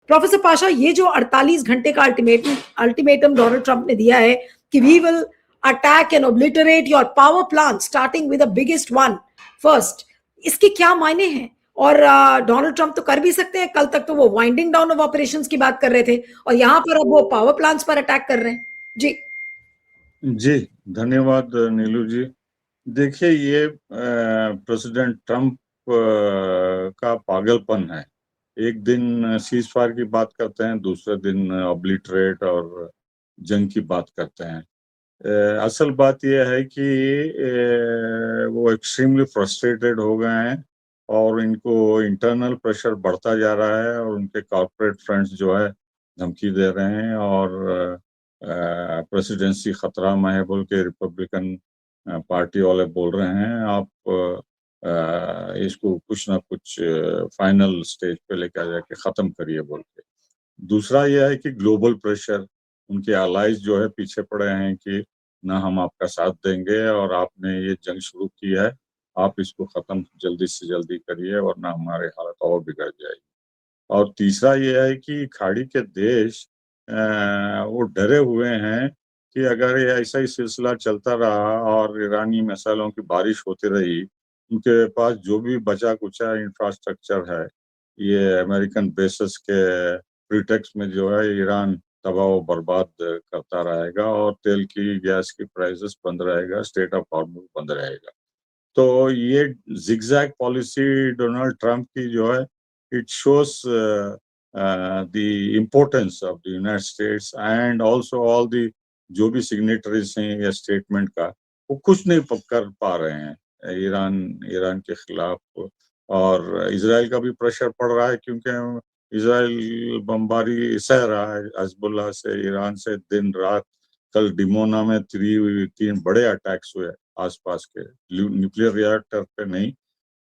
Professor Pasha, ये जो 48 घंटे का अल्टीमेटम डोनाल्ड ट्रंप ने दिया है कि we will attack and obliterate your power plant starting with the biggest one first, इसके क्या मायने हैं? और डोनाल्ड ट्रंप तो कर भी सकते हैं, कल तक तो वो वाइंडिंग डाउन ऑफ ऑपरेशंस की बात कर रहे थे और यहाँ पर अब वो पावर प्लांट्स पर अटैक कर रहे हैं। जी जी, धन्यवाद नीलू जी। देखिए, ये प्रेसिडेंट ट्रंप का पागलपन है। एक दिन सीज फायर की बात करते हैं, दूसरे दिन ऑब्लिटरेट और जंग की बात करते हैं। असल बात यह है कि वो एक्सट्रीमली फ्रस्ट्रेटेड हो गए हैं और इनको इंटरनल प्रेशर बढ़ता जा रहा है और उनके कॉर्पोरेट फ्रेंड्स जो है धमकी दे रहे हैं और प्रेसिडेंसी खतरा में है बोल के रिपब्लिकन पार्टी वाले बोल रहे हैं, आप इसको कुछ ना कुछ फाइनल स्टेज पे लेकर जाके खत्म करिए बोल के। दूसरा यह है कि ग्लोबल प्रेशर, उनके अलाइज जो है पीछे पड़े हैं कि ना हम आपका साथ देंगे और आपने ये जंग शुरू की है, आप इसको खत्म जल्दी से जल्दी करिए वरना हमारी हालत और बिगड़ जाएगी। और तीसरा ये है कि खाड़ी के देश वो डरे हुए हैं कि अगर ये ऐसा ही सिलसिला चलता रहा और ईरानी मिसाइलों की बारिश होती रही, उनके पास जो भी बचा कुचा इंफ्रास्ट्रक्चर है, ये अमेरिकन बेसिस के प्रीटेक्स्ट में जो है ईरान तबाह व बर्बाद करता रहेगा और तेल की गैस की प्राइसेस बंद रहेगा, स्टेट ऑफ हॉर्मुज बंद रहेगा। तो ये जिगजैग पॉलिसी डोनाल्ड ट्रंप की जो है, it shows the importance of the United states and also all the जो भी सिग्नेटरीज हैं या स्टेटमेंट का, वो कुछ नहीं कर पा रहे हैं ईरान ईरान के खिलाफ। और इसराइल का भी प्रेशर पड़ रहा है क्योंकि इसराइल बमबारी सह रहा है हिजबुल्लाह से, ईरान से दिन रात। कल डिमोना में 3 बड़े अटैक्स हुए आसपास के, न्यूक्लियर रिएक्टर पे नहीं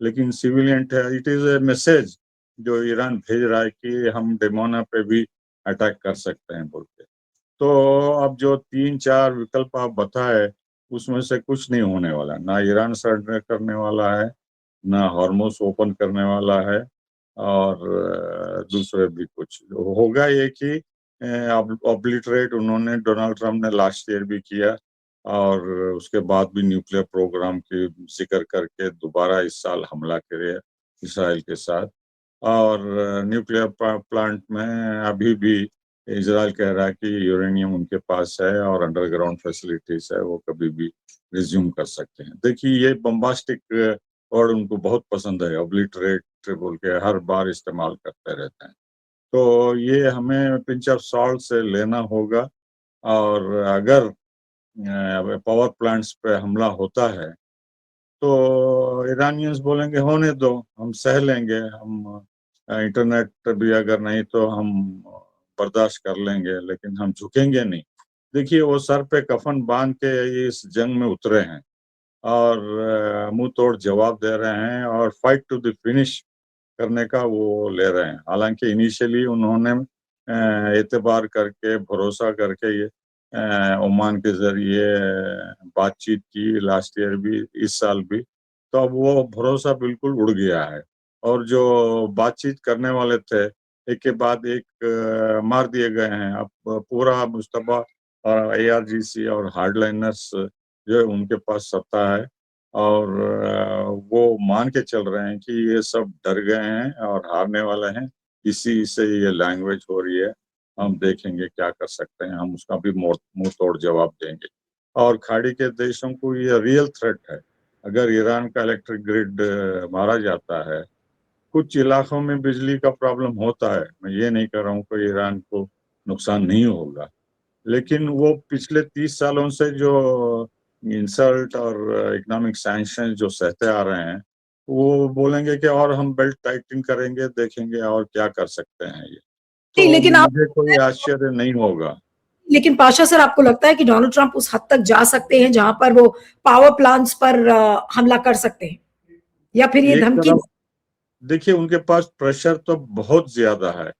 लेकिन सिविलियन है। इट इज ए मैसेज जो ईरान भेज रहा है कि हम डिमोना पे भी अटैक कर सकते हैं बोल के। तो अब जो 3-4 विकल्प आप बताए, उसमें से कुछ नहीं होने वाला। ना ईरान सरेंडर करने वाला है, ना हॉर्मोस ओपन करने वाला है, और दूसरे भी कुछ होगा। ये कि ऑब्लिटरेट उन्होंने डोनाल्ड ट्रंप ने लास्ट ईयर भी किया और उसके बाद भी न्यूक्लियर प्रोग्राम की जिक्र करके दोबारा इस साल हमला करे इसराइल के साथ। और न्यूक्लियर प्लांट में अभी भी इजराइल कह रहा है कि यूरेनियम उनके पास है और अंडरग्राउंड फैसिलिटीज है, वो कभी भी रिज्यूम कर सकते हैं। देखिए, ये बम्बास्टिक वर्ड उनको बहुत पसंद है, ऑब्लिटरेट बोल के हर बार इस्तेमाल करते रहते हैं। तो ये हमें पिंच ऑफ सॉल्ट से लेना होगा। और अगर पावर प्लांट्स पे हमला होता है तो ईरानियंस बोलेंगे होने दो, हम सह लेंगे, हम इंटरनेट भी अगर नहीं तो हम बर्दाश्त कर लेंगे, लेकिन हम झुकेंगे नहीं। देखिए, वो सर पे कफन बांध के इस जंग में उतरे हैं और मुंह तोड़ जवाब दे रहे हैं और फाइट टू द फिनिश करने का वो ले रहे हैं। हालांकि इनिशियली उन्होंने एतबार करके, भरोसा करके ये ओमान के जरिए बातचीत की लास्ट ईयर भी, इस साल भी। तो अब वो भरोसा बिल्कुल उड़ गया है और जो बातचीत करने वाले थे, एक के बाद एक मार दिए गए हैं। अब पूरा मुस्तबा और ARGC और हार्डलाइनर्स जो है उनके पास सत्ता है और वो मान के चल रहे हैं कि ये सब डर गए हैं और हारने वाले हैं, इसी से ये लैंग्वेज हो रही है। हम देखेंगे क्या कर सकते हैं, हम उसका भी मुंह तोड़ जवाब देंगे। और खाड़ी के देशों को ये रियल थ्रेट है। अगर ईरान का इलेक्ट्रिक ग्रिड मारा जाता है, कुछ इलाकों में बिजली का प्रॉब्लम होता है, मैं ये नहीं कर रहा हूँ कि ईरान को नुकसान नहीं होगा, लेकिन वो पिछले 30 सालों से जो इंसल्ट और इकोनॉमिक सैंक्शन जो सहते आ रहे हैं, वो बोलेंगे कि और हम बेल्ट टाइटन करेंगे, देखेंगे और क्या कर सकते हैं ये। नहीं, तो लेकिन आप, मुझे कोई आश्चर्य नहीं होगा। लेकिन पाशा सर, आपको लगता है कि डोनाल्ड ट्रंप उस हद तक जा सकते हैं जहां पर वो पावर प्लांट्स पर हमला कर सकते हैं, या फिर ये एक धमकी? तरफ देखिए, उनके पास प्रेशर तो बहुत ज्यादा है,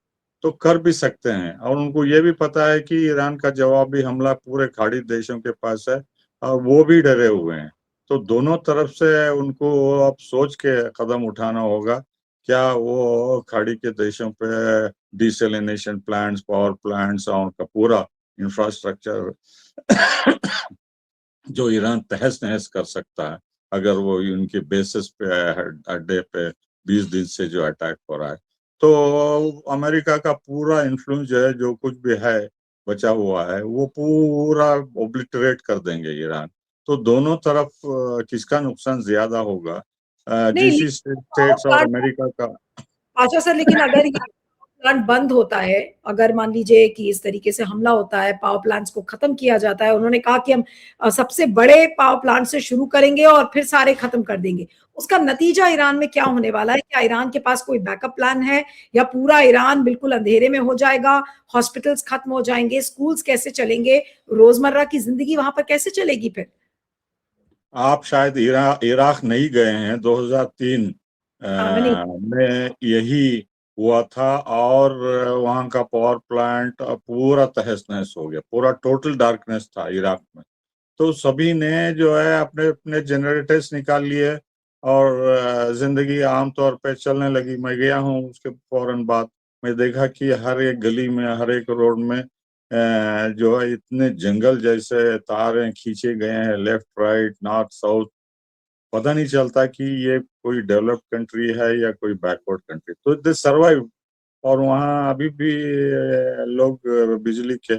तो कर भी सकते हैं और उनको ये भी पता है कि ईरान का जवाबी हमला पूरे खाड़ी देशों के पास है और वो भी डरे हुए हैं। तो दोनों तरफ से उनको अब सोच के कदम उठाना होगा। क्या वो खाड़ी के देशों पे डिसैलिनेशन प्लांट्स, पावर प्लांट्स और उनका पूरा इंफ्रास्ट्रक्चर जो ईरान तहस नहस कर सकता है अगर वो उनके बेसिस पे अड्डे पे 20 दिन से जो अटैक हो रहा है। तो अमेरिका का पूरा इन्फ्लुएंस जो है, जो कुछ भी है बचा हुआ है, वो पूरा ओब्लिटरेट कर देंगे ईरान। तो दोनों तरफ किसका नुकसान ज्यादा होगा? नहीं, जीसी पावर स्टेट्स और प्लांट, अमेरिका का। अच्छा सर, लेकिन अगर ये प्लांट बंद होता है, अगर मान लीजिए कि इस तरीके से हमला होता है, पावर प्लांट्स को खत्म किया जाता है, उन्होंने कहा कि हम सबसे बड़े पावर प्लांट से शुरू करेंगे और फिर सारे खत्म कर देंगे, उसका नतीजा ईरान में क्या होने वाला है? क्या ईरान के पास कोई बैकअप प्लान है, या पूरा ईरान बिल्कुल अंधेरे में हो जाएगा, हॉस्पिटल्स खत्म हो जाएंगे, स्कूल्स कैसे चलेंगे, रोजमर्रा की जिंदगी वहां पर कैसे चलेगी फिर? आप शायद इराक नहीं गए हैं। 2003 हाँ, मैंने, में यही हुआ था और वहाँ का पावर प्लांट पूरा तहस नहस हो गया, पूरा टोटल डार्कनेस था इराक में। तो सभी ने जो है अपने अपने जनरेटर्स निकाल लिए और जिंदगी आमतौर पे चलने लगी। मैं गया हूँ उसके फौरन बाद, मैं देखा कि हर एक गली में, हर एक रोड में जो है इतने जंगल जैसे तारें खींचे गए हैं, लेफ्ट राइट नॉर्थ साउथ। पता नहीं चलता कि ये कोई डेवलप्ड कंट्री है या कोई बैकवर्ड कंट्री। तो दे सर्वाइव। और वहाँ अभी भी लोग बिजली के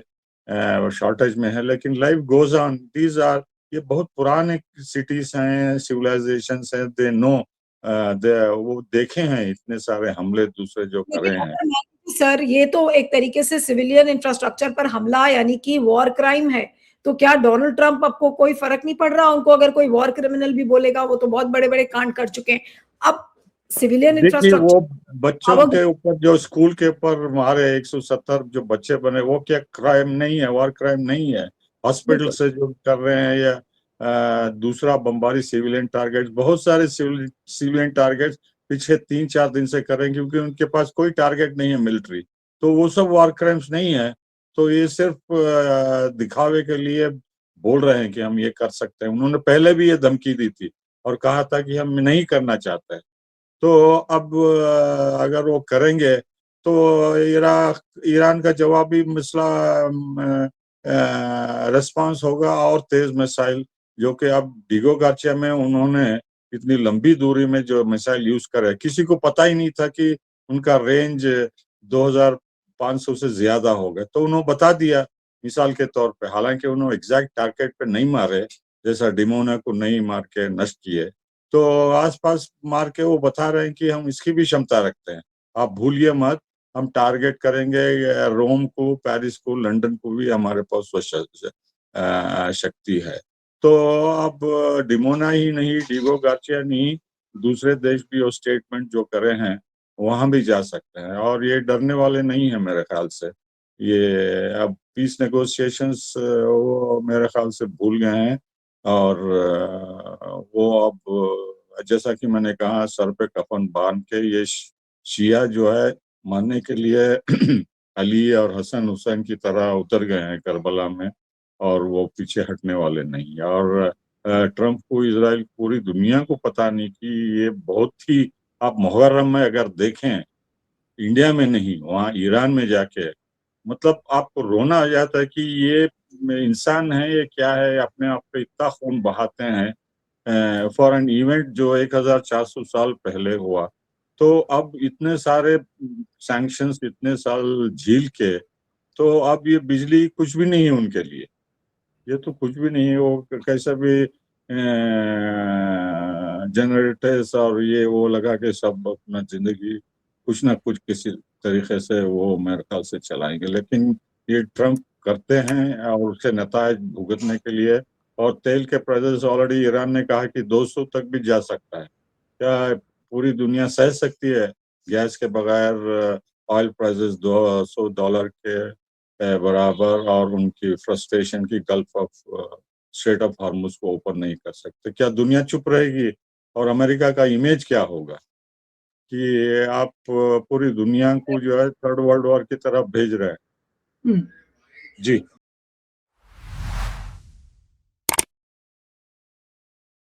शॉर्टेज में है, लेकिन life goes on. These are, ये बहुत पुराने सिटीज हैं, सिविलाइजेशन हैं, दे नो, वो देखे हैं इतने सारे हमले दूसरे जो लेकिन करे हैं। अगर मान लीजिए सर, ये तो एक तरीके से सिविलियन इंफ्रास्ट्रक्चर पर हमला, यानी कि वॉर क्राइम है, तो क्या डोनाल्ड ट्रंप, आपको कोई फर्क नहीं पड़ रहा? उनको अगर कोई वॉर क्रिमिनल भी बोलेगा, वो तो बहुत बड़े बड़े कांड कर चुके हैं, अब सिविलियन देखिए, इंफ्रास्ट्रक्चर वो बच्चों के ऊपर जो स्कूल के ऊपर मारे 170 जो बच्चे बने, वो क्या क्राइम नहीं है? वॉर क्राइम नहीं है? हॉस्पिटल बिल्कुल। से जो कर रहे हैं या दूसरा बमबारी सिविलियन टारगेट्स, बहुत सारे सिविलियन टारगेट्स पिछले 3-4 दिन से कर रहे हैं, क्योंकि उनके पास कोई टारगेट नहीं है मिलिट्री। तो वो सब वॉर क्राइम्स नहीं है। तो ये सिर्फ दिखावे के लिए बोल रहे हैं कि हम ये कर सकते हैं। उन्होंने पहले भी ये धमकी दी थी और कहा था कि हम नहीं करना चाहते। तो अब अगर वो करेंगे तो ईरान का जवाबी मिसला रिस्पांस होगा और तेज मिसाइल, जो कि अब डिगो गार्चिया में उन्होंने इतनी लंबी दूरी में जो मिसाइल यूज करे, किसी को पता ही नहीं था कि उनका रेंज 2500 से ज्यादा होगा। तो उन्होंने बता दिया मिसाल के तौर पे, हालांकि उन्होंने एग्जैक्ट टारगेट पे नहीं मारे, जैसा डिमोना को नहीं मार के नष्ट किए। तो आसपास मार के वो बता रहे हैं कि हम इसकी भी क्षमता रखते हैं, आप भूलिए मत, हम टारगेट करेंगे रोम को, पेरिस को, लंदन को भी हमारे पास वो शक्ति है। तो अब डिमोना ही नहीं, डिगो गार्चिया नहीं, दूसरे देश भी वो स्टेटमेंट जो करे हैं वहां भी जा सकते हैं, और ये डरने वाले नहीं है मेरे ख्याल से। ये अब पीस नेगोशिएशंस वो मेरे ख्याल से भूल गए हैं। और वो अब जैसा कि मैंने कहा, सर पे कफन बांध के ये शिया जो है मानने के लिए अली और हसन हुसैन की तरह उतर गए हैं करबला में, और वो पीछे हटने वाले नहीं हैं। और ट्रंप को, इजराइल, पूरी दुनिया को पता नहीं कि ये बहुत ही, आप मुहर्रम में अगर देखें, इंडिया में नहीं, वहाँ ईरान में जाके, मतलब आपको रोना आ जाता है कि ये इंसान है, ये क्या है, अपने आप पे इतना खून बहाते हैं फॉर एन इवेंट जो 1400 साल पहले हुआ। तो अब इतने सारे सैंक्शंस, इतने साल झील के, तो अब ये बिजली कुछ भी नहीं है उनके लिए। ये तो कुछ भी नहीं है। वो कैसे भी जनरेटर्स और ये वो लगा के सब अपना जिंदगी कुछ ना कुछ किसी तरीके से वो मेरे ख्याल से चलाएंगे। लेकिन ये ट्रम्प करते हैं और उसके नताज भुगतने के लिए। और तेल के प्राइसेस ऑलरेडी ईरान ने कहा कि 200 तक भी जा सकता है। क्या पूरी दुनिया सह सकती है गैस के बगैर ऑयल प्राइसेस $200 के बराबर, और उनकी फ्रस्ट्रेशन की gulf of straight of Hormuz को ओपन नहीं कर सकते? क्या दुनिया चुप रहेगी? और अमेरिका का इमेज क्या होगा कि आप पूरी दुनिया को जो है थर्ड वर्ल्ड वॉर की तरफ भेज रहे हैं? हम्म। जी।